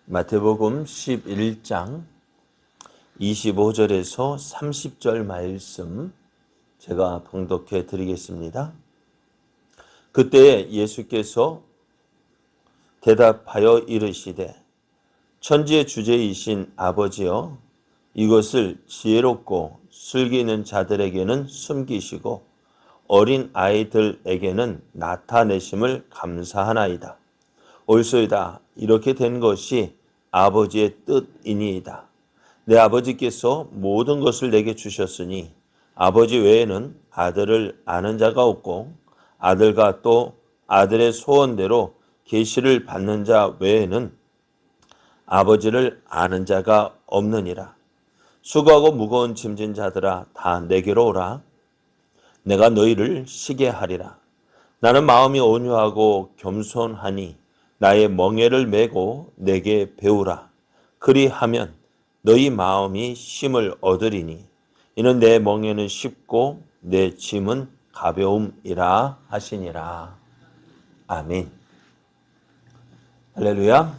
마태복음 11장 25절에서 30절 말씀 제가 봉독해 드리겠습니다. 그때 예수께서 대답하여 이르시되 천지의 주제이신 아버지여, 이것을 지혜롭고 슬기 있는 자들에게는 숨기시고 어린 아이들에게는 나타내심을 감사하나이다. 옳소이다. 이렇게 된 것이 아버지의 뜻이니이다. 내 아버지께서 모든 것을 내게 주셨으니 아버지 외에는 아들을 아는 자가 없고 아들과 또 아들의 소원대로 계시를 받는 자 외에는 아버지를 아는 자가 없느니라. 수고하고 무거운 짐진 자들아, 다 내게로 오라. 내가 너희를 쉬게 하리라. 나는 마음이 온유하고 겸손하니 나의 멍에를 메고 내게 배우라. 그리하면 너희 마음이 쉼을 얻으리니 이는 내 멍에는 쉽고 내 짐은 가벼움이라 하시니라. 아멘. 할렐루야.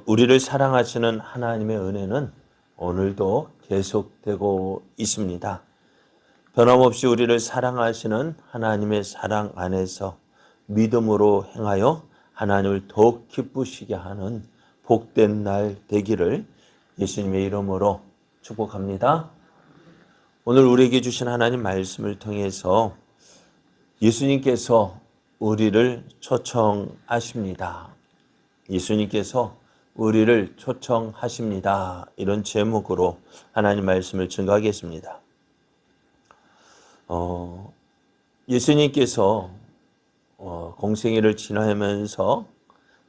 우리를 사랑하시는 하나님의 은혜는 오늘도 계속되고 있습니다. 변함없이 우리를 사랑하시는 하나님의 사랑 안에서 믿음으로 행하여 하나님을 더욱 기쁘시게 하는 복된 날 되기를 예수님의 이름으로 축복합니다. 오늘 우리에게 주신 하나님 말씀을 통해서 예수님께서 우리를 초청하십니다. 예수님께서 우리를 초청하십니다. 이런 제목으로 하나님 말씀을 증거하겠습니다. 예수님께서 공생애를 지나면서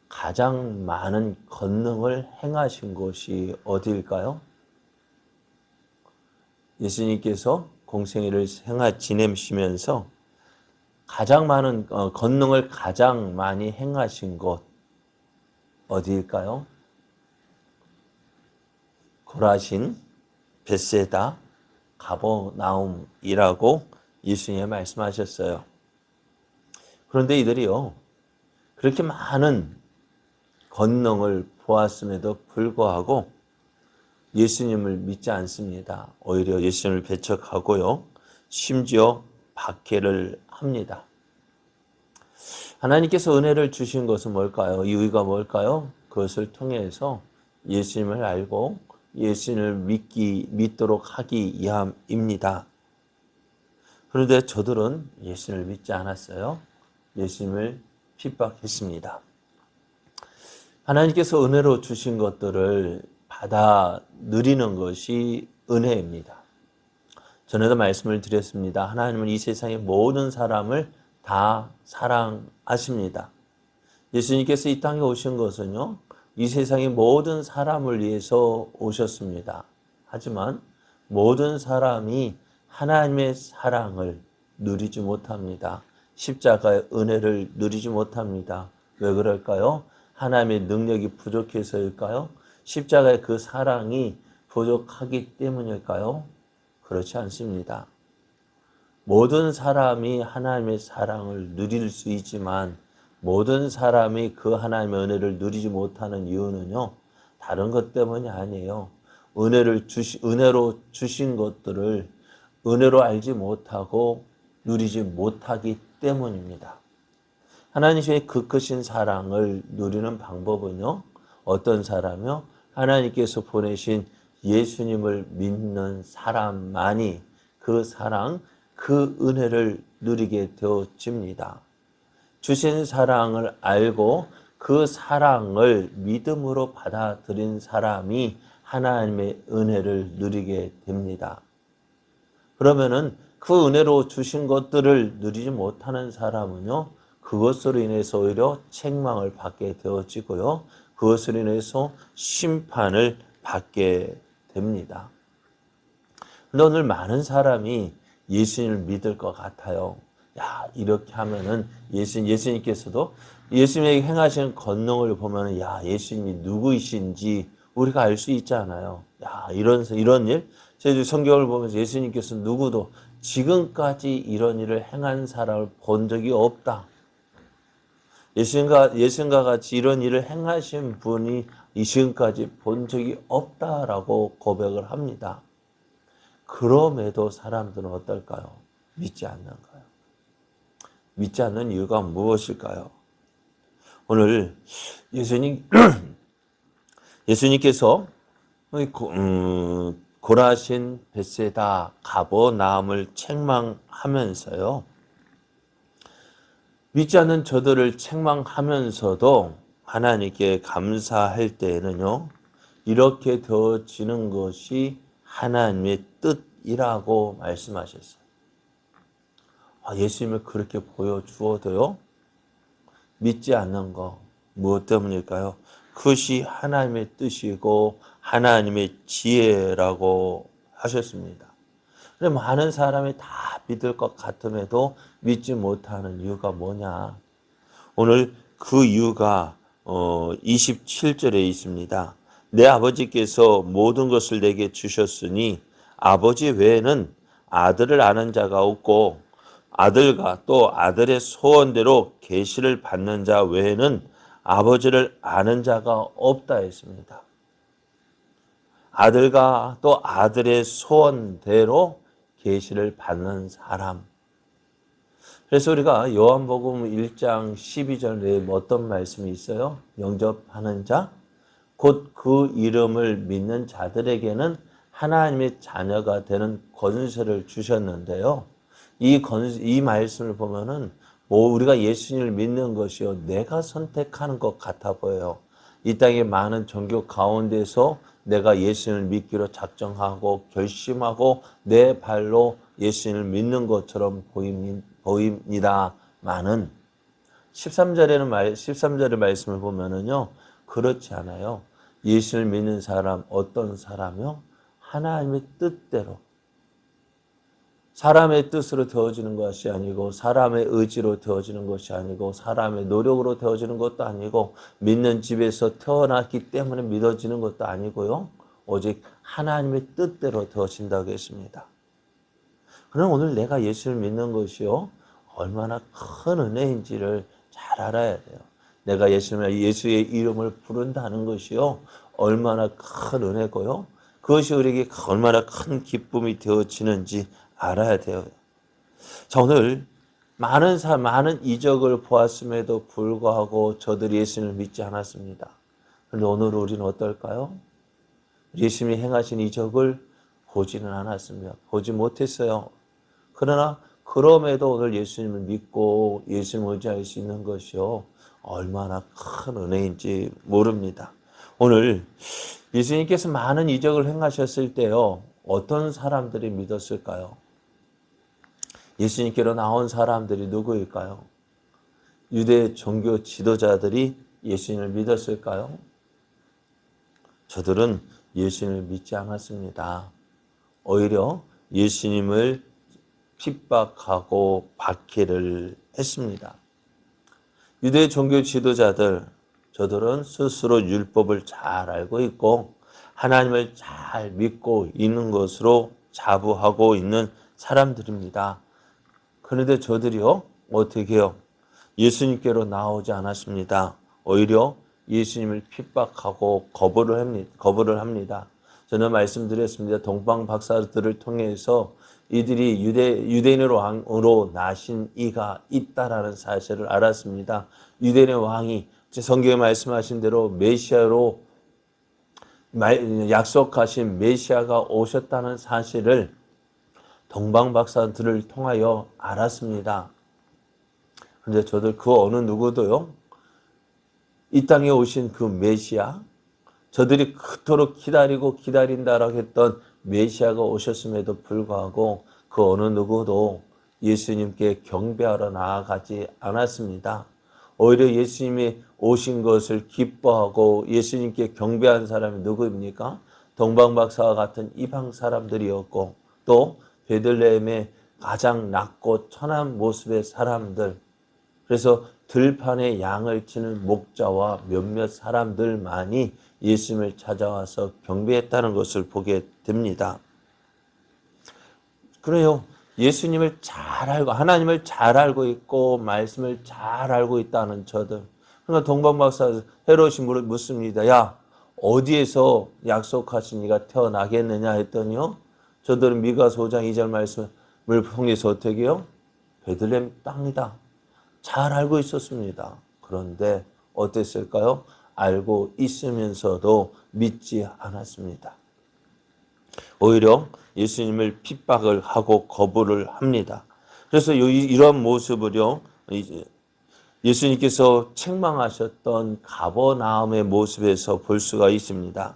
가장 많은 권능을 행하신 곳이 어디일까요? 예수님께서 공생애를 지내시면서 가장 많은 권능을 가장 많이 행하신 곳 어디일까요? 고라신, 벳세다, 가버나움이라고 예수님이 말씀하셨어요. 그런데 이들이요, 그렇게 많은 권능을 보았음에도 불구하고 예수님을 믿지 않습니다. 오히려 예수님을 배척하고요, 심지어 박해를 합니다. 하나님께서 은혜를 주신 것은 뭘까요? 이유가 뭘까요? 그것을 통해서 예수님을 알고 예수님을 믿도록 하기 위함입니다. 그런데 저들은 예수님을 믿지 않았어요. 예수님을 핍박했습니다. 하나님께서 은혜로 주신 것들을 받아 누리는 것이 은혜입니다. 전에도 말씀을 드렸습니다. 하나님은 이 세상의 모든 사람을 다 사랑하십니다. 예수님께서 이 땅에 오신 것은요, 이 세상의 모든 사람을 위해서 오셨습니다. 하지만 모든 사람이 하나님의 사랑을 누리지 못합니다. 십자가의 은혜를 누리지 못합니다. 왜 그럴까요? 하나님의 능력이 부족해서일까요? 십자가의 그 사랑이 부족하기 때문일까요? 그렇지 않습니다. 모든 사람이 하나님의 사랑을 누릴 수 있지만 모든 사람이 그 하나님의 은혜를 누리지 못하는 이유는요, 다른 것 때문이 아니에요. 은혜로 주신 것들을 은혜로 알지 못하고 누리지 못하기 때문입니다. 하나님의 그 크신 사랑을 누리는 방법은요, 어떤 사람이요? 하나님께서 보내신 예수님을 믿는 사람만이 그 사랑, 그 은혜를 누리게 되어집니다. 주신 사랑을 알고 그 사랑을 믿음으로 받아들인 사람이 하나님의 은혜를 누리게 됩니다. 그러면은 그 은혜로 주신 것들을 누리지 못하는 사람은요, 그것으로 인해서 오히려 책망을 받게 되어지고요, 그것으로 인해서 심판을 받게 됩니다. 그런데 오늘 많은 사람이 예수님을 믿을 것 같아요. 야, 이렇게 하면은 예수님께서도 예수님에게 행하신 권능을 보면은 야, 예수님이 누구이신지 우리가 알 수 있잖아요. 야, 이런 일, 제가 성경을 보면서 예수님께서 누구도 지금까지 이런 일을 행한 사람을 본 적이 없다. 예수님과 같이 이런 일을 행하신 분이 지금까지 본 적이 없다라고 고백을 합니다. 그럼에도 사람들은 어떨까요? 믿지 않는가요? 믿지 않는 이유가 무엇일까요? 오늘 예수님께서 고라신, 벳세다, 가버나움을 책망하면서요. 믿지 않는 저들을 책망하면서도 하나님께 감사할 때에는요. 이렇게 되어지는 것이 하나님의 뜻이라고 말씀하셨어요. 예수님을 그렇게 보여주어도요. 믿지 않는 거 무엇 때문일까요? 그것이 하나님의 뜻이고 하나님의 지혜라고 하셨습니다. 근데 많은 사람이 다 믿을 것 같음에도 믿지 못하는 이유가 뭐냐? 오늘 그 이유가 27절에 있습니다. 내 아버지께서 모든 것을 내게 주셨으니 아버지 외에는 아들을 아는 자가 없고 아들과 또 아들의 소원대로 계시를 받는 자 외에는 아버지를 아는 자가 없다 했습니다. 아들과 또 아들의 소원대로 계시를 받는 사람. 그래서 우리가 요한복음 1장 12절에 어떤 말씀이 있어요? 영접하는 자, 곧 그 이름을 믿는 자들에게는 하나님의 자녀가 되는 권세를 주셨는데요. 이 말씀을 보면은 우리가 예수님을 믿는 것이요 내가 선택하는 것 같아 보여요. 이 땅의 많은 종교 가운데서 내가 예수님을 믿기로 작정하고 결심하고 내 발로 예수님을 믿는 것처럼 보입니다만은 13절의 말씀을 보면은요 그렇지 않아요. 예수를 믿는 사람 어떤 사람이요? 하나님의 뜻대로 사람의 뜻으로 되어지는 것이 아니고 사람의 의지로 되어지는 것이 아니고 사람의 노력으로 되어지는 것도 아니고 믿는 집에서 태어났기 때문에 믿어지는 것도 아니고요. 오직 하나님의 뜻대로 되어진다고 했습니다. 그럼 오늘 내가 예수를 믿는 것이요. 얼마나 큰 은혜인지를 잘 알아야 돼요. 내가 예수의 이름을 부른다는 것이요. 얼마나 큰 은혜고요. 그것이 우리에게 얼마나 큰 기쁨이 되어지는지 알아야 돼요. 자, 오늘 많은 이적을 보았음에도 불구하고 저들이 예수님을 믿지 않았습니다. 그런데 오늘 우리는 어떨까요? 예수님이 행하신 이적을 보지는 않았습니다. 보지 못했어요. 그러나 그럼에도 오늘 예수님을 믿고 예수님을 의지할 수 있는 것이요. 얼마나 큰 은혜인지 모릅니다. 오늘 예수님께서 많은 이적을 행하셨을 때요. 어떤 사람들이 믿었을까요? 예수님께로 나온 사람들이 누구일까요? 유대 종교 지도자들이 예수님을 믿었을까요? 저들은 예수님을 믿지 않았습니다. 오히려 예수님을 핍박하고 박해를 했습니다. 유대 종교 지도자들, 저들은 스스로 율법을 잘 알고 있고 하나님을 잘 믿고 있는 것으로 자부하고 있는 사람들입니다. 그런데 저들이요, 어떻게 해요? 예수님께로 나오지 않았습니다. 오히려 예수님을 핍박하고 거부를 합니다. 저는 말씀드렸습니다. 동방 박사들을 통해서 이들이 유대인의 왕으로 나신 이가 있다라는 사실을 알았습니다. 유대인의 왕이 성경에 말씀하신 대로 메시아로 약속하신 메시아가 오셨다는 사실을 동방 박사들을 통하여 알았습니다. 그런데 저들 그 어느 누구도요, 이 땅에 오신 그 메시아, 저들이 그토록 기다린다라고 했던 메시아가 오셨음에도 불구하고 그 어느 누구도 예수님께 경배하러 나아가지 않았습니다. 오히려 예수님이 오신 것을 기뻐하고 예수님께 경배한 사람이 누구입니까? 동방박사와 같은 이방 사람들이었고 또 베들레헴의 가장 낮고 천한 모습의 사람들, 그래서 들판에 양을 치는 목자와 몇몇 사람들만이 예수님을 찾아와서 경배했다는 것을 보게 됩니다. 그래요. 예수님을 잘 알고 하나님을 잘 알고 있고 말씀을 잘 알고 있다는 저들, 그러니까 동방박사 헤롯이 묻습니다. 야, 어디에서 약속하신 이가 태어나겠느냐 했더니요. 저들은 미가서 5장 2절 말씀을 통해서 어떻게 해요? 베들레헴 땅이다. 잘 알고 있었습니다. 그런데 어땠을까요? 알고 있으면서도 믿지 않았습니다. 오히려 예수님을 핍박을 하고 거부를 합니다. 그래서 이런 모습을요, 예수님께서 책망하셨던 가버나움의 모습에서 볼 수가 있습니다.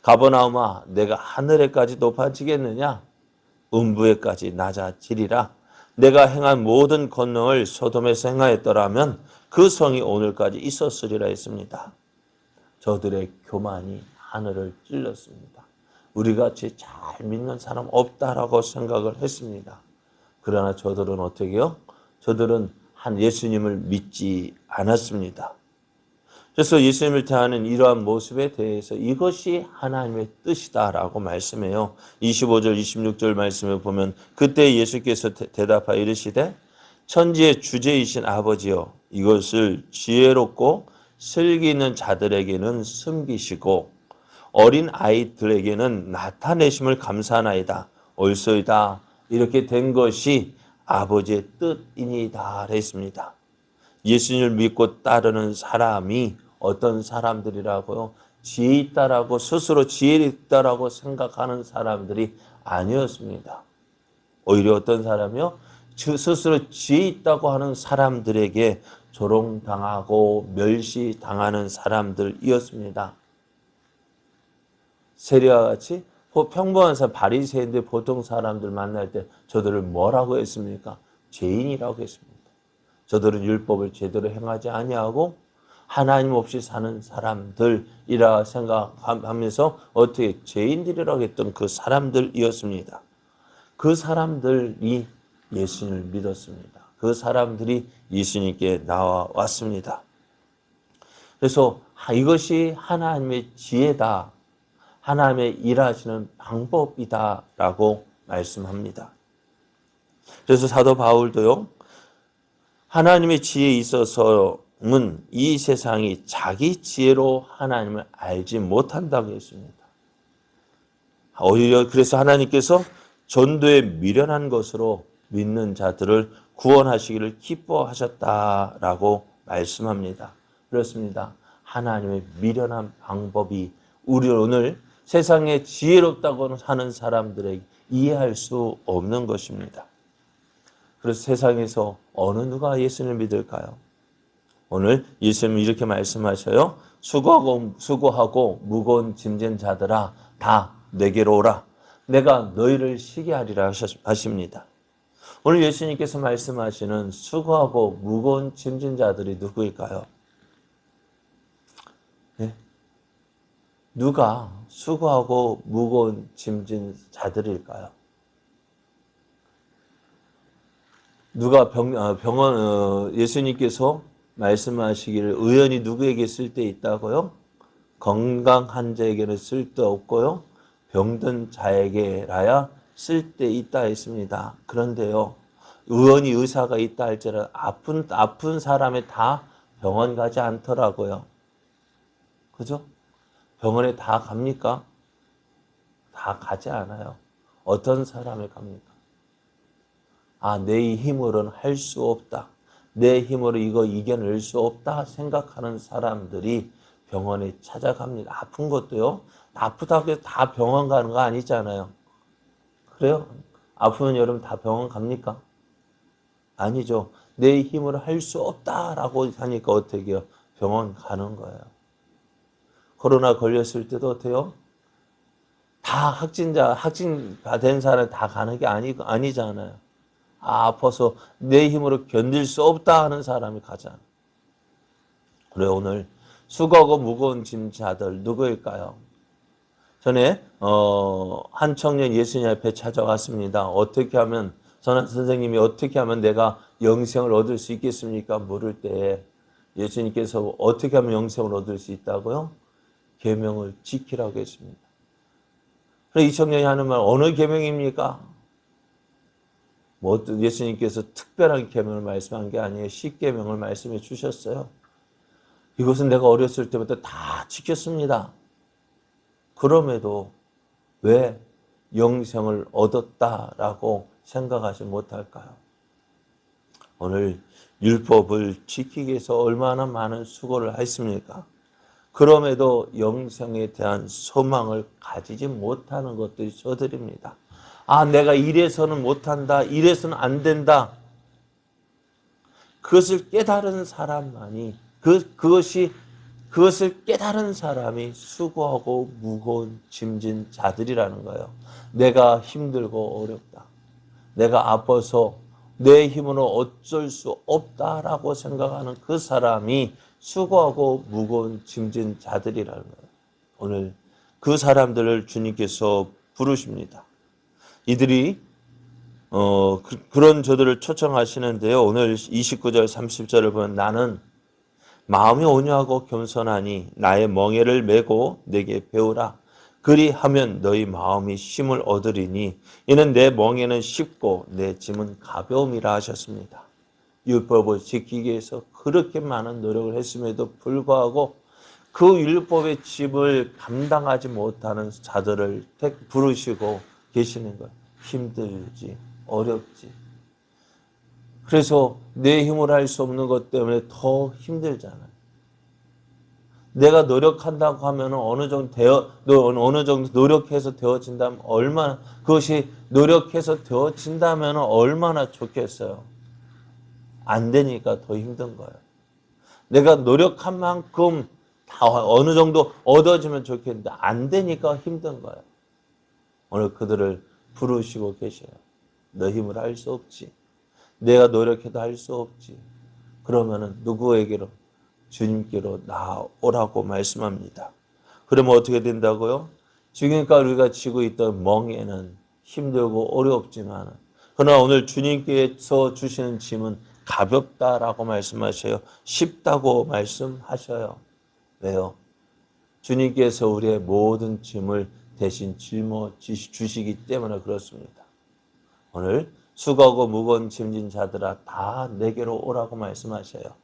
가버나움아, 내가 하늘에까지 높아지겠느냐? 음부에까지 낮아지리라. 내가 행한 모든 권능을 소돔에서 행하였더라면 그 성이 오늘까지 있었으리라 했습니다. 저들의 교만이 하늘을 찔렀습니다. 우리같이 잘 믿는 사람 없다라고 생각을 했습니다. 그러나 저들은 어떻게 해요? 저들은 한 예수님을 믿지 않았습니다. 그래서 예수님을 대하는 이러한 모습에 대해서 이것이 하나님의 뜻이다라고 말씀해요. 25절, 26절 말씀을 보면 그때 예수께서 대답하여 이르시되 천지의 주제이신 아버지여 이것을 지혜롭고 슬기 있는 자들에게는 숨기시고 어린 아이들에게는 나타내심을 감사하나이다. 옳소이다. 이렇게 된 것이 아버지의 뜻이니이다 했습니다. 예수님을 믿고 따르는 사람이 어떤 사람들이라고요? 지혜 있다라고 스스로 지혜 있다라고 생각하는 사람들이 아니었습니다. 오히려 어떤 사람이요? 스스로 지혜 있다고 하는 사람들에게 조롱당하고 멸시당하는 사람들이었습니다. 세리와 같이 평범한 사람, 바리새인들 보통 사람들 만날 때 저들을 뭐라고 했습니까? 죄인이라고 했습니다. 저들은 율법을 제대로 행하지 아니하고 하나님 없이 사는 사람들이라 생각하면서 어떻게 죄인들이라고 했던 그 사람들이었습니다. 그 사람들이 예수님을 믿었습니다. 그 사람들이 예수님께 나와왔습니다. 그래서 이것이 하나님의 지혜다. 하나님의 일하시는 방법이다라고 말씀합니다. 그래서 사도 바울도요. 하나님의 지혜에 있어서는 이 세상이 자기 지혜로 하나님을 알지 못한다고 했습니다. 오히려 그래서 하나님께서 전도에 미련한 것으로 믿는 자들을 구원하시기를 기뻐하셨다라고 말씀합니다. 그렇습니다. 하나님의 미련한 방법이 우리 오늘 세상에 지혜롭다고 하는 사람들에게 이해할 수 없는 것입니다. 그래서 세상에서 어느 누가 예수님을 믿을까요? 오늘 예수님은 이렇게 말씀하셔요. 수고하고 무거운 짐진 자들아 다 내게로 오라. 내가 너희를 쉬게 하리라 하십니다. 오늘 예수님께서 말씀하시는 수고하고 무거운 짐진 자들이 누구일까요? 네? 누가 수고하고 무거운 짐진 자들일까요? 누가 예수님께서 말씀하시기를 의원이 누구에게 쓸데 있다고요? 건강한 자에게는 쓸데없고요. 병든 자에게라야 쓸데 있다 했습니다. 그런데요. 의원이 의사가 있다 할지라도 아픈 사람에 다 병원 가지 않더라고요. 그죠? 병원에 다 갑니까? 다 가지 않아요. 어떤 사람에 갑니까? 내 힘으로는 할 수 없다. 내 힘으로 이거 이겨낼 수 없다 생각하는 사람들이 병원에 찾아갑니다. 아픈 것도요. 아프다고 해서 다 병원 가는 거 아니잖아요. 그래요? 아프면 여러분 다 병원 갑니까? 아니죠. 내 힘으로 할 수 없다라고 하니까 어떻게 해요? 병원 가는 거예요. 코로나 걸렸을 때도 어때요? 다 확진가 된 사람 다 가는 게 아니잖아요. 아파서 내 힘으로 견딜 수 없다 하는 사람이 가잖아요. 그래 오늘 수고하고 무거운 짐자들 누구일까요? 전에 한 청년 예수님 앞에 찾아왔습니다. 어떻게 하면 선생님이 어떻게 하면 내가 영생을 얻을 수 있겠습니까? 물을 때 예수님께서 어떻게 하면 영생을 얻을 수 있다고요? 계명을 지키라고 했습니다. 그래 이 청년이 하는 말 어느 계명입니까? 예수님께서 특별한 계명을 말씀한 게 아니에요. 십계명을 말씀해 주셨어요. 이것은 내가 어렸을 때부터 다 지켰습니다. 그럼에도 왜 영생을 얻었다라고 생각하지 못할까요? 오늘 율법을 지키기 위해서 얼마나 많은 수고를 했습니까? 그럼에도 영생에 대한 소망을 가지지 못하는 것들이 저들입니다. 아, 내가 이래서는 못한다, 이래서는 안 된다. 그것을 깨달은 사람만이, 그것을 깨달은 사람이 수고하고 무거운 짐진 자들이라는 거예요. 내가 힘들고 어렵다. 내가 아파서 내 힘으로 어쩔 수 없다라고 생각하는 그 사람이 수고하고 무거운 짐진 자들이라는 거예요. 오늘 그 사람들을 주님께서 부르십니다. 이들이 그런 저들을 초청하시는데요. 오늘 29절 30절을 보면 나는 마음이 온유하고 겸손하니 나의 멍에를 메고 내게 배우라. 그리하면 너희 마음이 쉼을 얻으리니 이는 내 멍에는 쉽고 내 짐은 가벼움이라 하셨습니다. 율법을 지키기 위해서 그렇게 많은 노력을 했음에도 불구하고 그 율법의 짐을 감당하지 못하는 자들을 부르시고 계시는 거예요. 힘들지, 어렵지. 그래서 내 힘으로 할 수 없는 것 때문에 더 힘들잖아요. 내가 노력한다고 하면 어느 정도 노력해서 되어진다면 얼마나, 그것이 노력해서 되어진다면 얼마나 좋겠어요. 안 되니까 더 힘든 거예요. 내가 노력한 만큼 다 어느 정도 얻어지면 좋겠는데 안 되니까 힘든 거예요. 오늘 그들을 부르시고 계셔요. 너 힘으로 할 수 없지. 내가 노력해도 할 수 없지. 그러면은 누구에게로? 주님께로 나오라고 말씀합니다. 그러면 어떻게 된다고요? 지금까지 우리가 지고 있던 멍에는 힘들고 어렵지만 그러나 오늘 주님께서 주시는 짐은 가볍다라고 말씀하셔요. 쉽다고 말씀하셔요. 왜요? 주님께서 우리의 모든 짐을 대신 짊어 주시기 때문에 그렇습니다. 오늘 수고하고 무거운 짐진 자들아 다 내게로 오라고 말씀하셔요.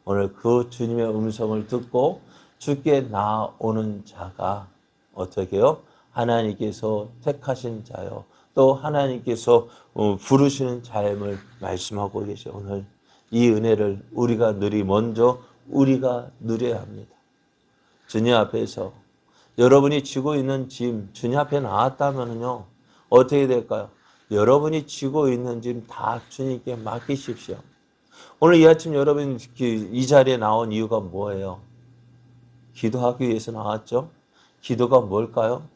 오늘 그 주님의 음성을 듣고 주께 나오는 자가 어떻게 해요? 하나님께서 택하신 자요. 또 하나님께서 부르시는 자임을 말씀하고 계셔. 오늘 이 은혜를 우리가 먼저 우리가 누려야 합니다. 주님 앞에서 여러분이 지고 있는 짐 주님 앞에 나왔다면요 어떻게 될까요? 여러분이 지고 있는 짐 다 주님께 맡기십시오. 오늘 이 아침 여러분 이 자리에 나온 이유가 뭐예요? 기도하기 위해서 나왔죠? 기도가 뭘까요?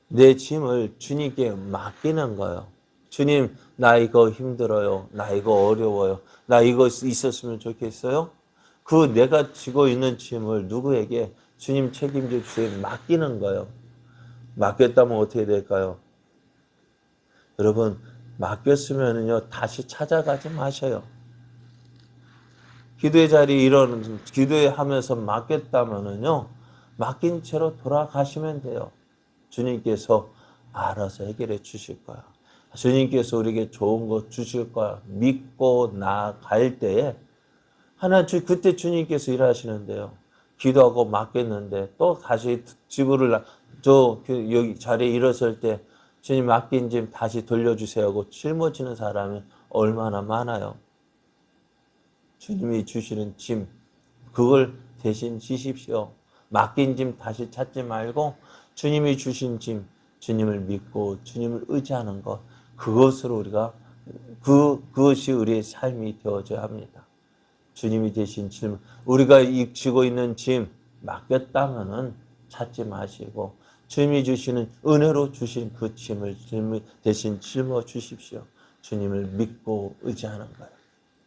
내 짐을 주님께 맡기는 거예요. 주님, 나 이거 힘들어요. 나 이거 어려워요. 나 이거 있었으면 좋겠어요. 그 내가 지고 있는 짐을 누구에게 주님 책임져 주세요. 맡기는 거예요. 맡겼다면 어떻게 될까요? 여러분, 맡겼으면요 다시 찾아가지 마셔요. 기도의 자리 기도에 하면서 맡겼다면은요 맡긴 채로 돌아가시면 돼요. 주님께서 알아서 해결해 주실 거야. 주님께서 우리에게 좋은 거 주실 거야. 믿고 나갈 때에 그때 주님께서 일하시는데요. 기도하고 맡겼는데 또 다시 여기 자리에 일어설 때 주님 맡긴 짐 다시 돌려주세요 하고 짊어지는 사람이 얼마나 많아요. 주님이 주시는 짐, 그걸 대신 지십시오. 맡긴 짐 다시 찾지 말고 주님이 주신 짐, 주님을 믿고 주님을 의지하는 것, 그것으로 그것이 우리의 삶이 되어져야 합니다. 주님이 대신 짐, 우리가 지고 있는 짐 맡겼다면은 찾지 마시고 주님이 주시는 은혜로 주신 그 짐을 대신 짊어 주십시오. 주님을 믿고 의지하는 거예요.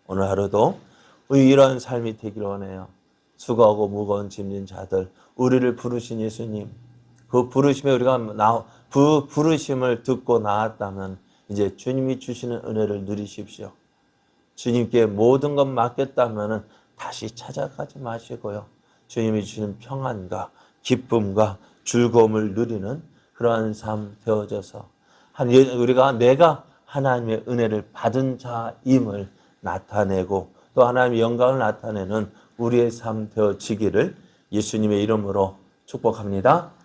오늘 하루도 이러한 삶이 되기를 원해요. 수고하고 무거운 짐진 자들, 우리를 부르신 예수님, 그 부르심에 그 부르심을 듣고 나왔다면 이제 주님이 주시는 은혜를 누리십시오. 주님께 모든 것 맡겼다면 다시 찾아가지 마시고요. 주님이 주시는 평안과 기쁨과 즐거움을 누리는 그러한 삶 되어져서 내가 하나님의 은혜를 받은 자임을 나타내고 또 하나님의 영광을 나타내는 우리의 삶 되어지기를 예수님의 이름으로 축복합니다.